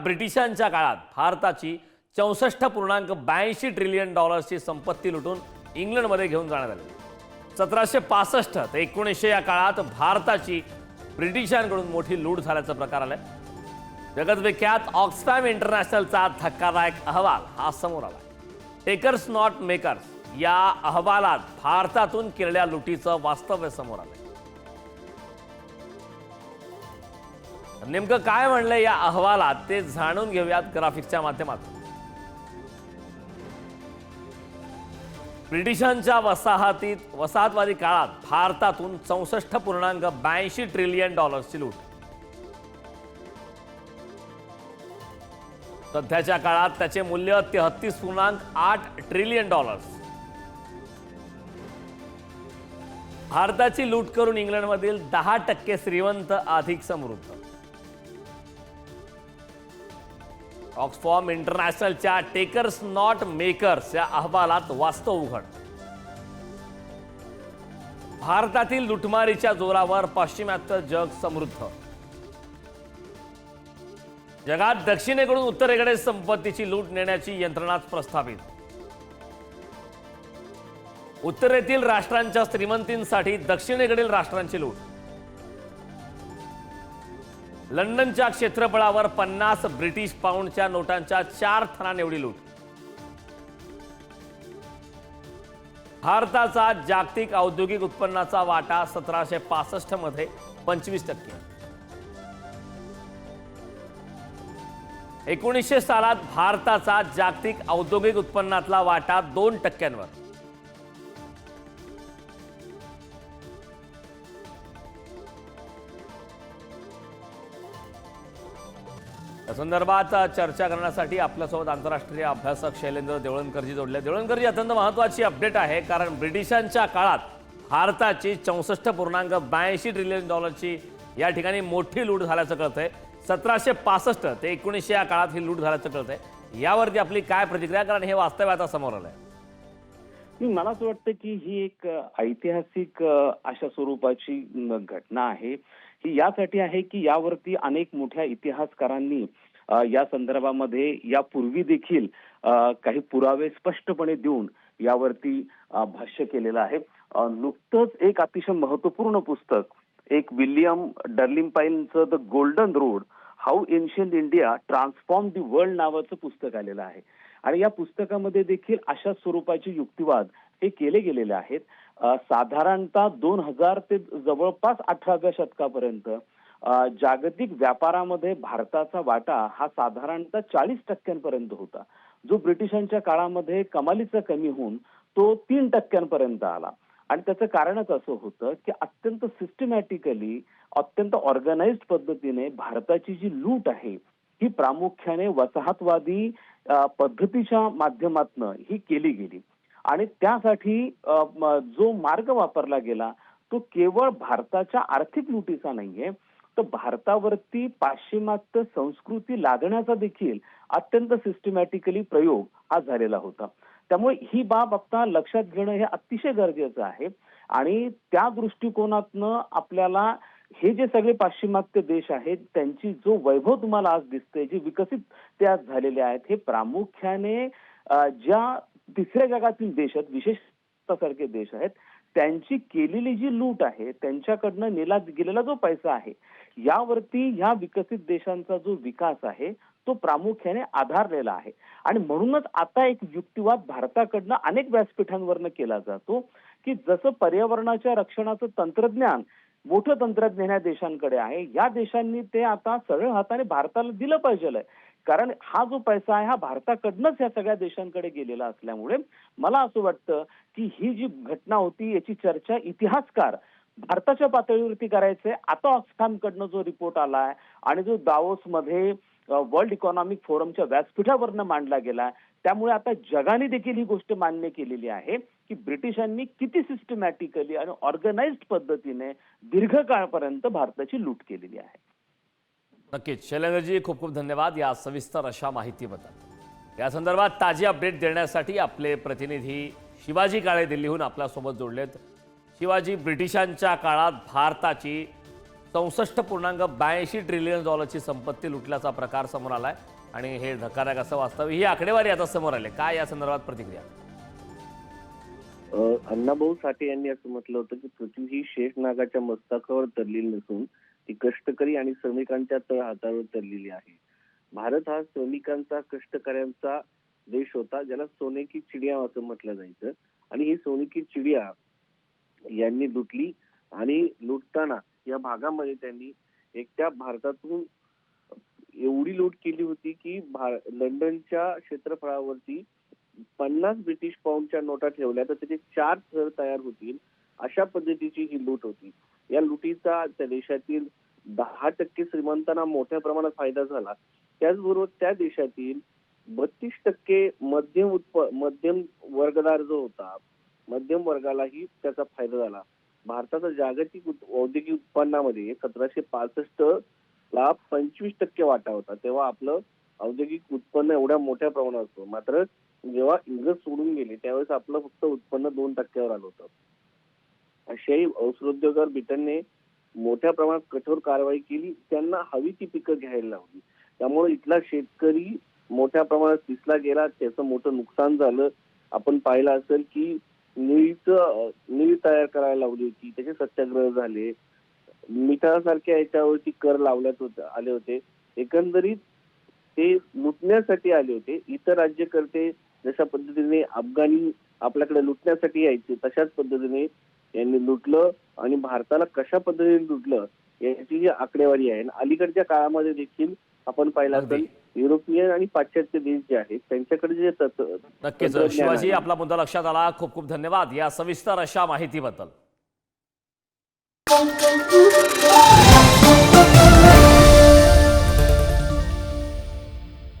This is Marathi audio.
ब्रिटिशांच्या काळात भारताची 64.82 ट्रिलियन डॉलर्सची संपत्ती लुटून इंग्लंडमध्ये घेऊन जाण्यात आली. 1765 ते 1900 या काळात भारताची ब्रिटिशांकडून मोठी लूट झाल्याचा प्रकार आलाय. जगतविख्यात ऑक्सफॅम इंटरनॅशनलचा धक्कादायक अहवाल हा समोर आला. टेकर्स नॉट मेकर्स या अहवालात भारतातून केलेल्या लुटीचं वास्तव्य समोर आलंय. नेमकं काय म्हणलंय या अहवालात ते जाणून घेऊयात ग्राफिक्सच्या माध्यमातून. ब्रिटिशांच्या वसाहतवादी काळात भारतातून 64.82 ट्रिलियन डॉलर्सची लूट. सध्याच्या काळात त्याचे मूल्य 33.8 ट्रिलियन डॉलर्स. भारताची लूट करून इंग्लंडमधील 10% श्रीमंत अधिक समृद्ध. ऑक्सफॉर्म इंटरनॅशनलच्या टेकर्स नॉट मेकर्स या अहवालात वास्तव उघड. भारतातील लुटमारीच्या जोरावर पाश्चिमात्य जग समृद्ध. जगात दक्षिणेकडून उत्तरेकडे संपत्तीची लूट नेण्याची यंत्रणाच प्रस्थापित. उत्तरेतील राष्ट्रांच्या श्रीमंतींसाठी दक्षिणेकडील राष्ट्रांची लूट. लंडनच्या क्षेत्रफळावर 50 ब्रिटिश पाऊंडच्या नोटांच्या 4 थरांनी एवढी लूट. भारताचा जागतिक औद्योगिक उत्पन्नाचा वाटा 1765 मध्ये 25%. 1900 सालात भारताचा जागतिक औद्योगिक उत्पन्नातला वाटा 2%वर. या संदर्भात चर्चा करण्यासाठी आपल्यासोबत आंतरराष्ट्रीय अभ्यासक शैलेंद्र देवळणकरजी जोडले. देवळणकरजी, अत्यंत महत्त्वाची अपडेट आहे, कारण ब्रिटिशांच्या काळात भारताची 64.82 ट्रिलियन डॉलरची या ठिकाणी मोठी लूट झाल्याचं कळतंय. 1765 ते 1900 या काळात ही लूट झाल्याचं कळतंय. यावरती आपली काय प्रतिक्रिया, कारण हे वास्तव आता समोर आलंय? मला असं वाटतं की ही एक ऐतिहासिक अशा स्वरूपाची घटना आहे. ही यासाठी आहे की यावरती अनेक मोठ्या इतिहासकारांनी या संदर्भामध्ये यापूर्वी देखील काही पुरावे स्पष्टपणे देऊन यावरती भाष्य केलेलं आहे. नुकतंच एक अतिशय महत्वपूर्ण पुस्तक, एक विल्यम डर्लिंपाईनचं the golden road, how ancient India transform the world नावाचं पुस्तक आलेलं आहे. आणि या पुस्तकामध्ये देखील अशा स्वरूपाचे युक्तिवाद हे केले गेलेले आहेत. साधारणतः 2000 ते जवळपास 18व्या शतकापर्यंत जागतिक व्यापारामध्ये भारताचा वाटा हा साधारणतः 40% होता, जो ब्रिटिशांच्या काळामध्ये कमालीचा कमी होऊन तो 3% आला. आणि त्याचं कारणच असं होतं की अत्यंत सिस्टमॅटिकली, अत्यंत ऑर्गनाइज्ड पद्धतीने भारताची जी लूट आहे ही प्रामुख्याने वसाहतवादी पद्धतीच्या माध्यमातून ही केली गेली. आणि त्यासाठी जो मार्ग वापरला गेला तो केवळ भारताच्या आर्थिक लुटीचा नाहीये, तर भारतावरती पाश्चिमात्य संस्कृती लादण्याचा देखील अत्यंत सिस्टमॅटिकली प्रयोग हा झालेला होता. त्यामुळे ही बाब आता लक्षात घेणं हे अतिशय गरजेचं आहे. आणि त्या दृष्टिकोनातनं आपल्याला हे जे सगळे पाश्चिमात्य देश आहेत त्यांची जो वैभव तुम्हाला आज दिसतंय, जे विकसित ते आज झालेले आहेत, हे प्रामुख्याने ज्या तिसऱ्या जगातील देश आहेत, विशेषतः देश आहेत, त्यांची केलेली जी लूट आहे, त्यांच्याकडनं नेला गेलेला जो पैसा आहे, यावरती ह्या विकसित देशांचा जो विकास आहे तो प्रामुख्याने आधारलेला आहे. आणि म्हणूनच आता एक युक्तिवाद भारताकडनं अनेक व्यासपीठांवरनं केला जातो की जसं पर्यावरणाच्या रक्षणाचं तंत्रज्ञान, मोठं तंत्रज्ञान या देशांकडे आहे, या देशांनी ते आता सरळ हाताने भारताला दिलं पाहिजे. कारण हा जो पैसा आहे हा भारताकडनंच या सगळ्या देशांकडे गेलेला असल्यामुळे मला असं वाटतं की ही जी घटना होती याची चर्चा इतिहासकार भारताच्या पातळीवरती करायचंय. आता ऑक्सफॅमकडनं जो रिपोर्ट आलाय आणि जो दावोसमध्ये वर्ल्ड इकॉनॉमिक फोरमच्या व्यासपीठावरनं मांडला गेला, त्यामुळे आता जगाने देखील ही गोष्ट मान्य केलेली आहे की ब्रिटिशांनी किती सिस्टमॅटिकली आणि ऑर्गनाइज्ड पद्धतीने दीर्घकाळपर्यंत भारताची लूट केलेली आहे. नक्कीच शैलेंद्रजी, खूप खूप धन्यवाद या सविस्तर अशा माहितीबद्दल. या संदर्भात ताजी अपडेट देण्यासाठी आपले प्रतिनिधी शिवाजी काळे दिल्लीहून आपल्यासोबत जोडलेत. शिवाजी, ब्रिटिशांच्या काळात भारताची 64.82 ट्रिलियन डॉलरची संपत्ती लुटल्याचा प्रकार समोर आलाय आणि हे धक्कादायक असं वास्तव. ही आकडेवारी आता समोर आली. काय या संदर्भात प्रतिक्रिया? अण्णाभाऊ साठे यांनी असं म्हटलं होतं की पृथ्वी ही शेषनागाच्या मस्तकावर तरलेली नसून ती कष्टकरी आणि श्रमिकांच्या तळहातावर तरलेली आहे. भारत हा श्रमिकांचा कष्टकऱ्यांचा देश होता, ज्याला सोने की चिडिया असं म्हटलं जायचं. आणि ही सोने की चिडिया यांनी लुटली आणि लुटताना या भागामध्ये त्यांनी एकट्या भारतातून एवढी लूट केली होती की लंडनच्या क्षेत्रफळावरती 50 ब्रिटिश पाऊंडच्या नोटा ठेवल्या तर त्याचे 4 थर तयार होतील अशा पद्धतीची ही लूट होती. या लुटीचा त्या देशातील 10% श्रीमंतांना मोठ्या प्रमाणात फायदा झाला. त्याचबरोबर त्या देशातील 32% मध्यम वर्गदार जो होता, मध्यम वर्गालाही त्याचा फायदा झाला. भारताचा जागतिक औद्योगिक उत्पन्नामध्ये 1765 ला 25% वाटा होता. तेव्हा आपलं औद्योगिक उत्पन्न एवढ्या मोठ्या प्रमाणात होतं. मात्र जेव्हा इंग्रज सोडून गेले त्यावेळेस आपलं फक्त उत्पन्न 2% आलं होतं. अशाही वस्त्रोद्योगावर ब्रिटनने मोठ्या प्रमाणात कठोर कारवाई केली. त्यांना हवी ती पिकं घ्यायला लावली. त्यामुळे इथला शेतकरी मोठ्या प्रमाणात पिसला गेला. त्याचं मोठं नुकसान झालं. आपण पाहिलं असेल की निळी तयार करायला लावली होती, त्याचे सत्याग्रह झाले. मिठासारख्या याच्यावरती कर लावण्यात आले होते. एकंदरीत ते लुटण्यासाठी आले होते. इतर राज्यकर्ते जशा पद्धतीने अफगाणी आपल्याकडे लुटण्यासाठी यायचे तशाच पद्धतीने यांनी लुटलं आणि भारताला कशा पद्धतीने लुटलं याची जी आकडेवारी आहे. अलीकडच्या काळामध्ये देखील आपण पाहिलं असेल युरोपियन आणि पाश्चात्य देश जे आहेत त्यांच्याकडे जे नक्कीच शिवाजी, आपला मुद्दा लक्षात आला. खूप खूप धन्यवाद या सविस्तर अशा माहितीबद्दल.